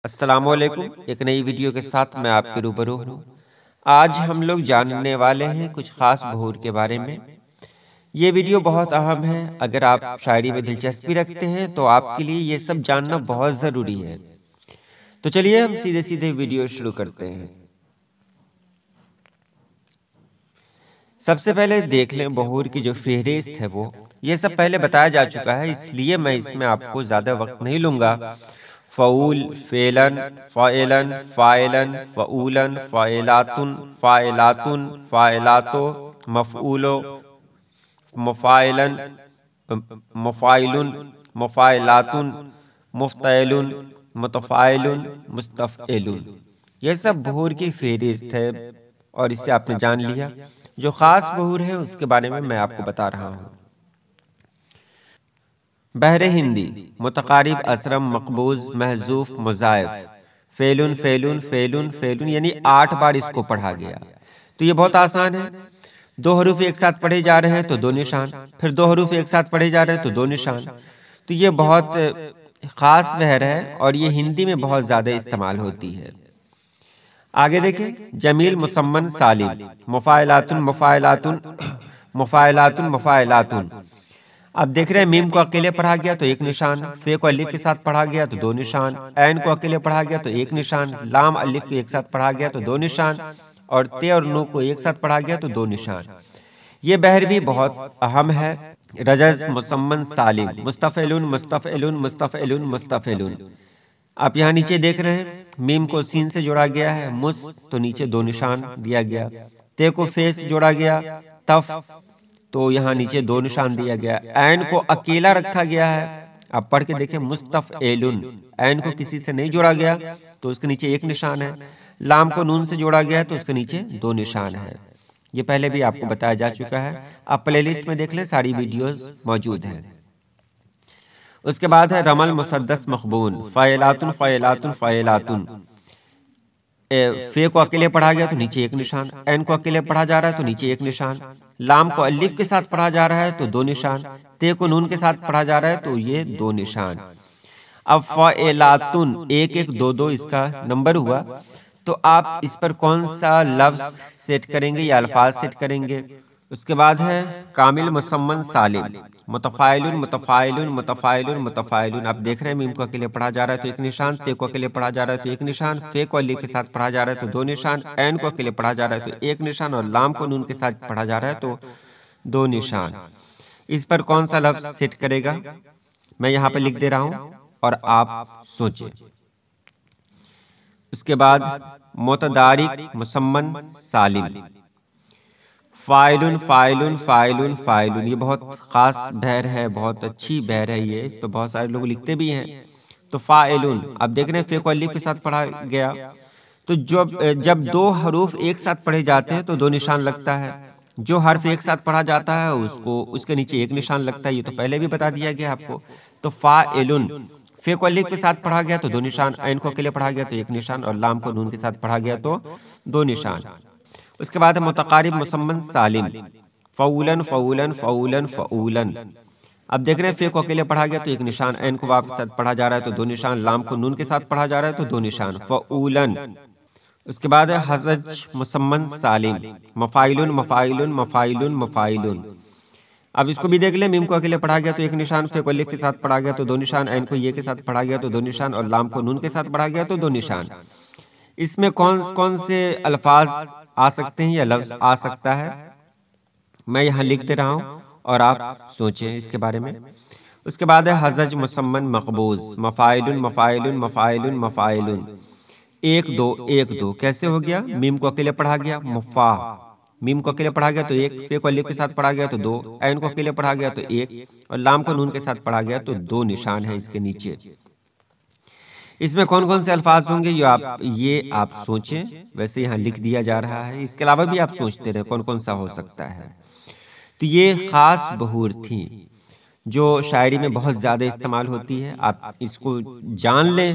السلام علیکم، ایک نئی ویڈیو کے ساتھ میں آپ کے روبرو ہوں۔ آج ہم لوگ جاننے والے ہیں کچھ خاص بہور کے بارے میں۔ یہ ویڈیو بہت اہم ہے، اگر آپ شاعری میں دلچسپی رکھتے ہیں تو آپ کے لیے یہ سب جاننا بہت ضروری ہے۔ تو چلیے ہم سیدھے ویڈیو شروع کرتے ہیں۔ سب سے پہلے دیکھ لیں بہور کی جو فہرست ہے وہ یہ سب پہلے بتایا جا چکا ہے، اس لیے میں اس میں آپ کو زیادہ وقت نہیں لوں گا۔ فعول، فعلن، فاعلن، فاعلن، فعولن، فاعلاتن، فاعلاتن، فاعلاتو، مفعولو، مفاعلن، مفاعلن، مفاعلاتن، مفتعلن، متفاعلن، مستفعلن۔ یہ سب بہور کی فہرست ہے اور اس سے آپ نے جان لیا۔ جو خاص بہور ہے اس کے بارے میں آپ کو بتا رہا ہوں۔ بحر ہندی، متقارب، اسرم، مقبوض، محذوف، مضاعف، فعلن، فعلن، فعلن، فعلن، یعنی 8 بار اس کو پڑھا گیا۔ تو یہ بہت آسان ہے۔ 2 حروف ایک ساتھ پڑھے جا رہے ہیں تو 2 نشان، پھر 2 حروف ایک ساتھ پڑھے جا رہے ہیں تو 2 نشان۔ تو یہ بہت خاص بحر ہے اور یہ ہندی میں بہت زیادہ استعمال ہوتی ہے۔ آگے دیکھیں، جمیل، مسمن، سالم، مفاعلاتن، مفاعلاتن، مفاعلاتن، مفاعلاتن۔ اب دیکھ رہے ہیں میم کو اکیلے پڑھا گیا تو 1 نشان، فے کو الف کے ساتھ پڑھا گیا تو 2 نشان، عین کو اکیلے پڑھا گیا تو 1 نشان، لام الف کو ایک ساتھ پڑھا گیا تو 2 نشان، اور تے اور نو کو ایک ساتھ پڑھا گیا تو 2 نشان۔ یہ بحر بھی بہت اہم ہے۔ رجز، مسمن، سالم، مستفعلن، مستفعلن، مستفعلن، مستفعلن۔ آپ یہاں نیچے دیکھ رہے ہیں میم کو سین سے جوڑا گیا ہے، مس تو نیچے 2 نشان دیا گیا، تے کو فے سے جوڑا گیا، تف تو یہاں نیچے 2 نشان دیا گیا، عین کو اکیلا رکھا گیا ہے۔ اب پڑھ کے دیکھیں، مستفعلن، عین کو کسی سے نہیں جوڑا گیا تو اس کے نیچے 1 نشان ہے، لام کو نون سے جوڑا گیا ہے تو اس کے نیچے 2 نشان ہے۔ یہ پہلے بھی آپ کو بتایا جا چکا ہے، آپ پلے لسٹ میں دیکھ لیں، ساری ویڈیوز موجود ہیں۔ اس کے بعد ہے رمل، مسدس، مخبون، فاعلاتن، فاعلاتن، فاعلاتن۔ فے کو اکیلے پڑھا گیا تو نیچے 1 نشان، عین کو اکیلے پڑھا جا رہا ہے تو نیچے 1 نشان، لام کو الف کے ساتھ پڑھا جا رہا ہے تو 2 نشان، تے کو نون کے ساتھ پڑھا جا رہا ہے تو یہ 2 نشان۔ اب فاعلاتن، 1 1 2 2 اس کا نمبر ہوا، تو آپ اس پر کون سا لفظ سیٹ کریں گے یا الفاظ سیٹ کریں گے؟ اس کے بعد ہے کامل، مسمن، سالم، متفاعلن، متفاعلن، متفاعلن، متفاعلن۔ آپ دیکھ رہے ہیں میم کو اکیلے پڑھا جا رہا ہے تو 1 نشان، تے کو اکیلے پڑھا جا رہا ہے تو 1 نشان، فے کو الف کے ساتھ پڑھا جا رہا ہے تو 2 نشان، عین کو اکیلے پڑھا جا رہا ہے تو 1 نشان، اور لام کو نون کے ساتھ پڑھا جا رہا ہے تو 2 نشان۔ اس پر کون سا لفظ سیٹ کرے گا؟ میں یہاں پہ لکھ دے رہا ہوں اور آپ سوچیں۔ اس کے بعد متدارک، مسمن، سالم، فاعلن، فاعلن، فاعلن، فاعلن۔ یہ بہت خاص بحر ہے، بہت اچھی بحر ہے یہ، اس پہ بہت سارے لوگ لکھتے بھی ہیں۔ تو فاعلن، اب دیکھ رہے ہیں فے کو الف کے ساتھ پڑھا گیا، تو جب 2 حروف ایک ساتھ پڑھے جاتے ہیں تو 2 نشان لگتا ہے۔ جو حرف ایک ساتھ پڑھا جاتا ہے اس کے نیچے 1 نشان لگتا ہے، یہ تو پہلے بھی بتا دیا گیا آپ کو۔ تو فاعلن، فے کو الف کے ساتھ پڑھا گیا تو 2 نشان، عین کو اکیلے پڑھا گیا تو 1 نشان، اور لام کو نون کے ساتھ پڑھا گیا تو 2 نشان۔ اس کے بعد ہے متقارب، مسمن، سالم، فعولن، فعولن، فعولن، فعولن۔ اب دیکھ رہے ہیں فے کو اکیلے پڑھا گیا تو 1 نشان، عین کو واو کے ساتھ پڑھا جا رہا ہے تو 2 نشان، لام کو نون کے ساتھ پڑھا جا رہا ہے تو 2 نشان، فعولن۔ اس کے بعد ہے حزج، مسمن، سالم، مفاعلن، مفاعلن، مفاعلن، مفاعلن۔ اب اس کو بھی دیکھ لیں، میم کو اکیلے پڑھا گیا تو 1 نشان، فے کو الف کے ساتھ پڑھا گیا تو 2 نشان، عین کو یہ کے ساتھ پڑھا گیا تو 2 نشان، اور لام کو نون کے ساتھ پڑھا گیا تو 2 نشان۔ اس میں کون سے الفاظ آ سکتے ہیں یا لفظ آ سکتا ہے؟ میں یہاں لکھ دے رہا ہوں اور آپ سوچیں اس کے بارے میں۔ اس کے بعد ہے حزج، مسمن، مقبوض، مفاعلن، مفاعلن، مفاعلن، مفاعلن۔ 1 2 1 2 کیسے ہو گیا؟ میم کو اکیلے پڑھا گیا، مفا، میم کو اکیلے پڑھا گیا تو 1، فے کو الف کے ساتھ پڑھا گیا تو 2، عین کو اکیلے پڑھا گیا تو 1، اور لام کو نون کے ساتھ پڑھا گیا تو 2 نشان ہے اس کے نیچے۔ اس میں کون سے الفاظ ہوں گے یہ آپ سوچیں، ویسے یہاں لکھ دیا جا رہا ہے، اس کے علاوہ بھی آپ سوچتے رہیں کون سا ہو سکتا ہے۔ تو یہ خاص بہور تھی جو شاعری میں بہت زیادہ استعمال ہوتی ہے۔ آپ اس کو جان لیں،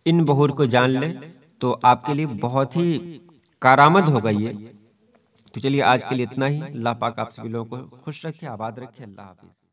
ان بہور کو جان لیں تو آپ کے لیے بہت ہی کارآمد ہوگا یہ۔ تو چلیے آج کے لیے اتنا ہی۔ اللہ پاک آپ سبھی لوگوں کو خوش رکھے، آباد رکھے۔ اللہ حافظ۔